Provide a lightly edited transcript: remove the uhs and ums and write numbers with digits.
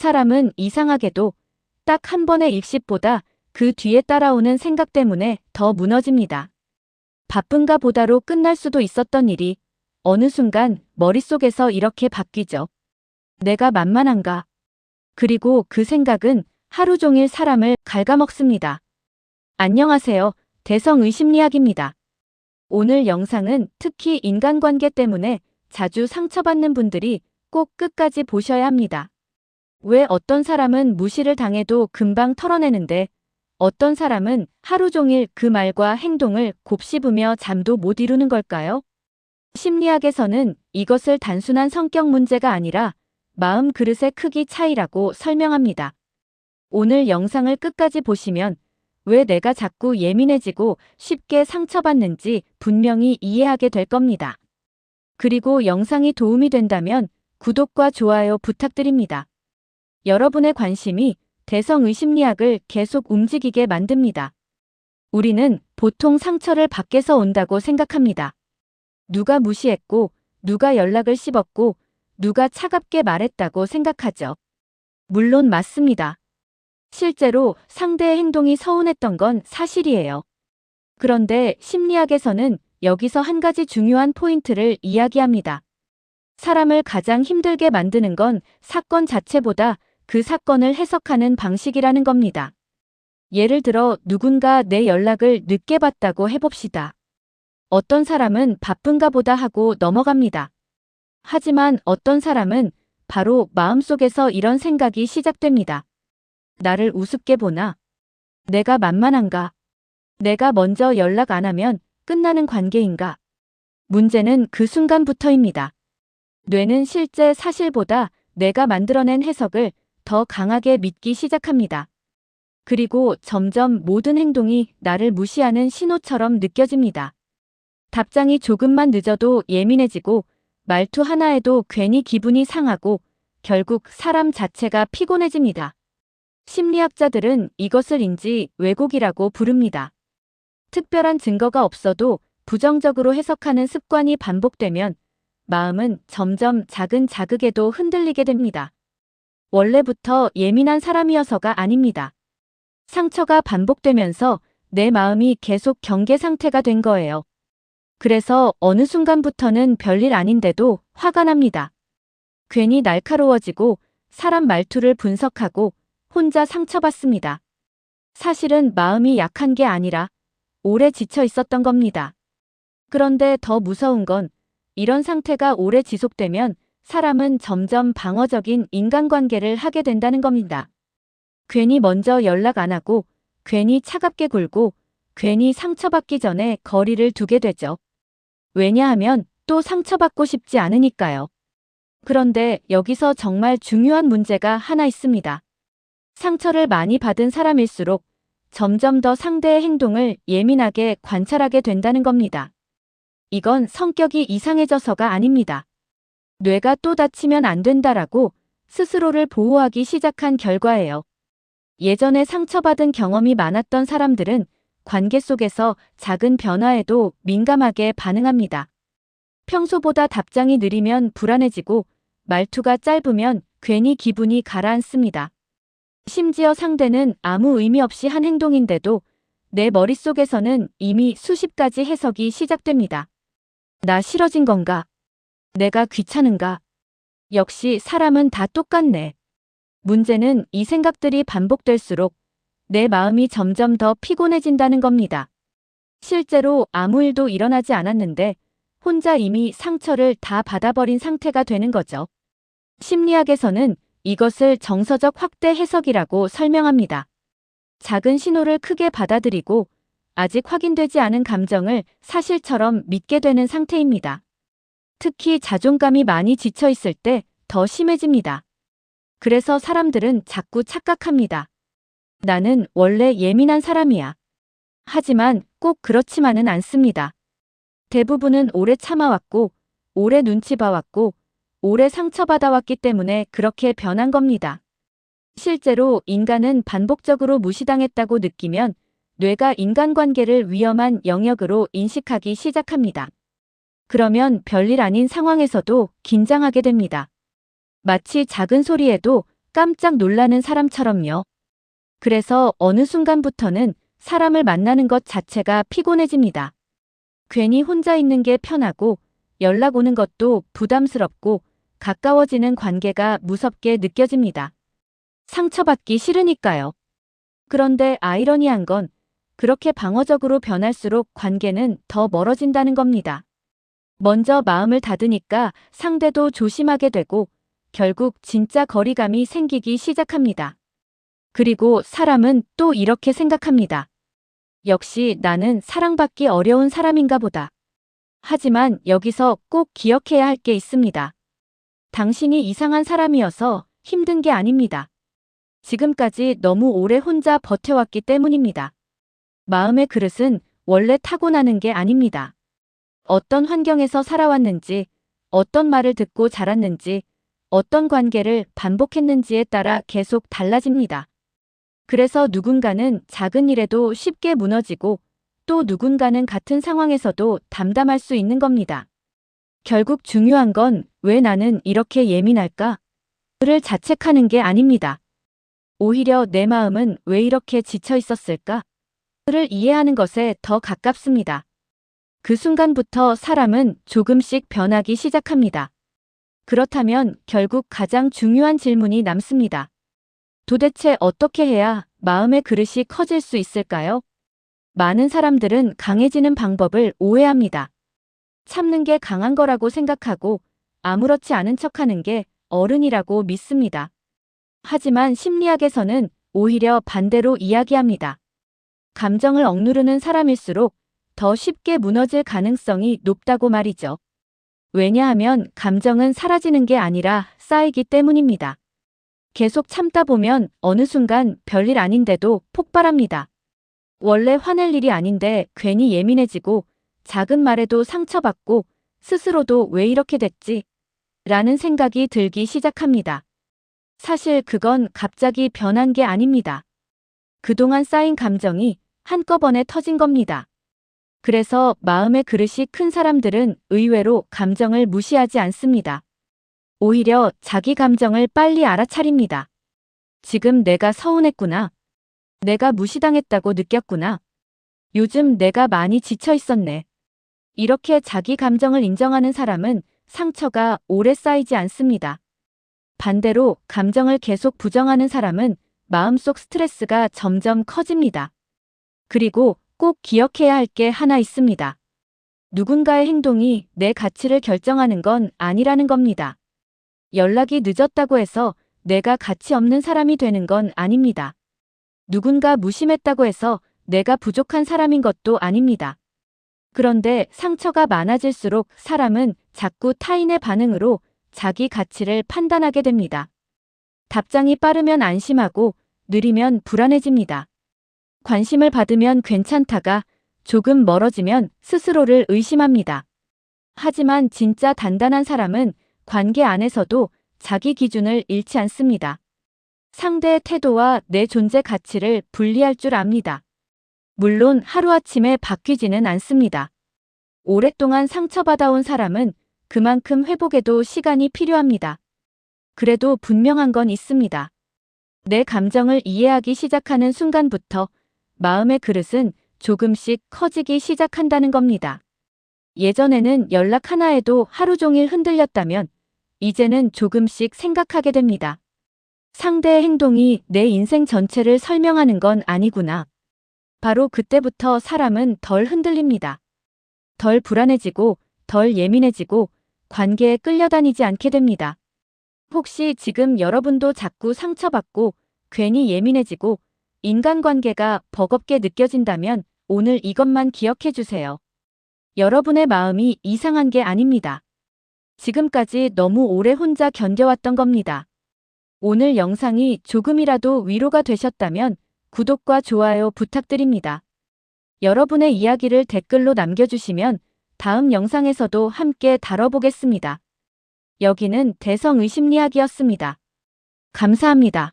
사람은 이상하게도 딱 한 번의 일십보다 그 뒤에 따라오는 생각 때문에 더 무너집니다. 바쁜가 보다로 끝날 수도 있었던 일이 어느 순간 머릿속에서 이렇게 바뀌죠. 내가 만만한가? 그리고 그 생각은 하루 종일 사람을 갉아먹습니다. 안녕하세요. 대성의심리학입니다. 오늘 영상은 특히 인간관계 때문에 자주 상처받는 분들이 꼭 끝까지 보셔야 합니다. 왜 어떤 사람은 무시를 당해도 금방 털어내는데 어떤 사람은 하루 종일 그 말과 행동을 곱씹으며 잠도 못 이루는 걸까요? 심리학에서는 이것을 단순한 성격 문제가 아니라 마음 그릇의 크기 차이라고 설명합니다. 오늘 영상을 끝까지 보시면 왜 내가 자꾸 예민해지고 쉽게 상처받는지 분명히 이해하게 될 겁니다. 그리고 영상이 도움이 된다면 구독과 좋아요 부탁드립니다. 여러분의 관심이 대성의심리학을 계속 움직이게 만듭니다. 우리는 보통 상처를 밖에서 온다고 생각합니다. 누가 무시했고, 누가 연락을 씹었고, 누가 차갑게 말했다고 생각하죠. 물론 맞습니다. 실제로 상대의 행동이 서운했던 건 사실이에요. 그런데 심리학에서는 여기서 한 가지 중요한 포인트를 이야기합니다. 사람을 가장 힘들게 만드는 건 사건 자체보다 그 사건을 해석하는 방식이라는 겁니다. 예를 들어 누군가 내 연락을 늦게 받다고 해봅시다. 어떤 사람은 바쁜가 보다 하고 넘어갑니다. 하지만 어떤 사람은 바로 마음속에서 이런 생각이 시작됩니다. 나를 우습게 보나? 내가 만만한가? 내가 먼저 연락 안 하면 끝나는 관계인가? 문제는 그 순간부터입니다. 뇌는 실제 사실보다 내가 만들어낸 해석을 더 강하게 믿기 시작합니다. 그리고 점점 모든 행동이 나를 무시하는 신호처럼 느껴집니다. 답장이 조금만 늦어도 예민해지고 말투 하나에도 괜히 기분이 상하고 결국 사람 자체가 피곤해집니다. 심리학자들은 이것을 인지 왜곡이라고 부릅니다. 특별한 증거가 없어도 부정적으로 해석하는 습관이 반복되면 마음은 점점 작은 자극에도 흔들리게 됩니다. 원래부터 예민한 사람이어서가 아닙니다. 상처가 반복되면서 내 마음이 계속 경계 상태가 된 거예요. 그래서 어느 순간부터는 별일 아닌데도 화가 납니다. 괜히 날카로워지고 사람 말투를 분석하고 혼자 상처받습니다. 사실은 마음이 약한 게 아니라 오래 지쳐 있었던 겁니다. 그런데 더 무서운 건 이런 상태가 오래 지속되면 사람은 점점 방어적인 인간관계를 하게 된다는 겁니다. 괜히 먼저 연락 안 하고, 괜히 차갑게 굴고, 괜히 상처받기 전에 거리를 두게 되죠. 왜냐하면 또 상처받고 싶지 않으니까요. 그런데 여기서 정말 중요한 문제가 하나 있습니다. 상처를 많이 받은 사람일수록 점점 더 상대의 행동을 예민하게 관찰하게 된다는 겁니다. 이건 성격이 이상해져서가 아닙니다. 뇌가 또 다치면 안 된다라고 스스로를 보호하기 시작한 결과예요. 예전에 상처받은 경험이 많았던 사람들은 관계 속에서 작은 변화에도 민감하게 반응합니다. 평소보다 답장이 느리면 불안해지고 말투가 짧으면 괜히 기분이 가라앉습니다. 심지어 상대는 아무 의미 없이 한 행동인데도 내 머릿속에서는 이미 수십 가지 해석이 시작됩니다. 나 싫어진 건가? 내가 귀찮은가? 역시 사람은 다 똑같네. 문제는 이 생각들이 반복될수록 내 마음이 점점 더 피곤해진다는 겁니다. 실제로 아무 일도 일어나지 않았는데 혼자 이미 상처를 다 받아버린 상태가 되는 거죠. 심리학에서는 이것을 정서적 확대 해석이라고 설명합니다. 작은 신호를 크게 받아들이고 아직 확인되지 않은 감정을 사실처럼 믿게 되는 상태입니다. 특히 자존감이 많이 지쳐 있을 때 더 심해집니다. 그래서 사람들은 자꾸 착각합니다. 나는 원래 예민한 사람이야. 하지만 꼭 그렇지만은 않습니다. 대부분은 오래 참아왔고, 오래 눈치 봐왔고, 오래 상처받아왔기 때문에 그렇게 변한 겁니다. 실제로 인간은 반복적으로 무시당했다고 느끼면 뇌가 인간관계를 위험한 영역으로 인식하기 시작합니다. 그러면 별일 아닌 상황에서도 긴장하게 됩니다. 마치 작은 소리에도 깜짝 놀라는 사람처럼요. 그래서 어느 순간부터는 사람을 만나는 것 자체가 피곤해집니다. 괜히 혼자 있는 게 편하고 연락 오는 것도 부담스럽고 가까워지는 관계가 무섭게 느껴집니다. 상처받기 싫으니까요. 그런데 아이러니한 건 그렇게 방어적으로 변할수록 관계는 더 멀어진다는 겁니다. 먼저 마음을 닫으니까 상대도 조심하게 되고 결국 진짜 거리감이 생기기 시작합니다. 그리고 사람은 또 이렇게 생각합니다. 역시 나는 사랑받기 어려운 사람인가 보다. 하지만 여기서 꼭 기억해야 할 게 있습니다. 당신이 이상한 사람이어서 힘든 게 아닙니다. 지금까지 너무 오래 혼자 버텨왔기 때문입니다. 마음의 그릇은 원래 타고나는 게 아닙니다. 어떤 환경에서 살아왔는지, 어떤 말을 듣고 자랐는지, 어떤 관계를 반복했는지에 따라 계속 달라집니다. 그래서 누군가는 작은 일에도 쉽게 무너지고 또 누군가는 같은 상황에서도 담담할 수 있는 겁니다. 결국 중요한 건 왜 나는 이렇게 예민할까? 를 자책하는 게 아닙니다. 오히려 내 마음은 왜 이렇게 지쳐 있었을까? 를 이해하는 것에 더 가깝습니다. 그 순간부터 사람은 조금씩 변하기 시작합니다. 그렇다면 결국 가장 중요한 질문이 남습니다. 도대체 어떻게 해야 마음의 그릇이 커질 수 있을까요? 많은 사람들은 강해지는 방법을 오해합니다. 참는 게 강한 거라고 생각하고 아무렇지 않은 척하는 게 어른이라고 믿습니다. 하지만 심리학에서는 오히려 반대로 이야기합니다. 감정을 억누르는 사람일수록 더 쉽게 무너질 가능성이 높다고 말이죠. 왜냐하면 감정은 사라지는 게 아니라 쌓이기 때문입니다. 계속 참다 보면 어느 순간 별일 아닌데도 폭발합니다. 원래 화낼 일이 아닌데 괜히 예민해지고 작은 말에도 상처받고 스스로도 왜 이렇게 됐지? 라는 생각이 들기 시작합니다. 사실 그건 갑자기 변한 게 아닙니다. 그동안 쌓인 감정이 한꺼번에 터진 겁니다. 그래서 마음의 그릇이 큰 사람들은 의외로 감정을 무시하지 않습니다. 오히려 자기 감정을 빨리 알아차립니다. 지금 내가 서운했구나. 내가 무시당했다고 느꼈구나. 요즘 내가 많이 지쳐 있었네. 이렇게 자기 감정을 인정하는 사람은 상처가 오래 쌓이지 않습니다. 반대로 감정을 계속 부정하는 사람은 마음속 스트레스가 점점 커집니다. 그리고 꼭 기억해야 할 게 하나 있습니다. 누군가의 행동이 내 가치를 결정하는 건 아니라는 겁니다. 연락이 늦었다고 해서 내가 가치 없는 사람이 되는 건 아닙니다. 누군가 무심했다고 해서 내가 부족한 사람인 것도 아닙니다. 그런데 상처가 많아질수록 사람은 자꾸 타인의 반응으로 자기 가치를 판단하게 됩니다. 답장이 빠르면 안심하고 느리면 불안해집니다. 관심을 받으면 괜찮다가 조금 멀어지면 스스로를 의심합니다. 하지만 진짜 단단한 사람은 관계 안에서도 자기 기준을 잃지 않습니다. 상대의 태도와 내 존재 가치를 분리할 줄 압니다. 물론 하루아침에 바뀌지는 않습니다. 오랫동안 상처받아온 사람은 그만큼 회복에도 시간이 필요합니다. 그래도 분명한 건 있습니다. 내 감정을 이해하기 시작하는 순간부터 마음의 그릇은 조금씩 커지기 시작한다는 겁니다. 예전에는 연락 하나에도 하루 종일 흔들렸다면 이제는 조금씩 생각하게 됩니다. 상대의 행동이 내 인생 전체를 설명하는 건 아니구나. 바로 그때부터 사람은 덜 흔들립니다. 덜 불안해지고 덜 예민해지고 관계에 끌려다니지 않게 됩니다. 혹시 지금 여러분도 자꾸 상처받고 괜히 예민해지고 인간관계가 버겁게 느껴진다면 오늘 이것만 기억해 주세요. 여러분의 마음이 이상한 게 아닙니다. 지금까지 너무 오래 혼자 견뎌왔던 겁니다. 오늘 영상이 조금이라도 위로가 되셨다면 구독과 좋아요 부탁드립니다. 여러분의 이야기를 댓글로 남겨주시면 다음 영상에서도 함께 다뤄보겠습니다. 여기는 대성의심리학이었습니다. 감사합니다.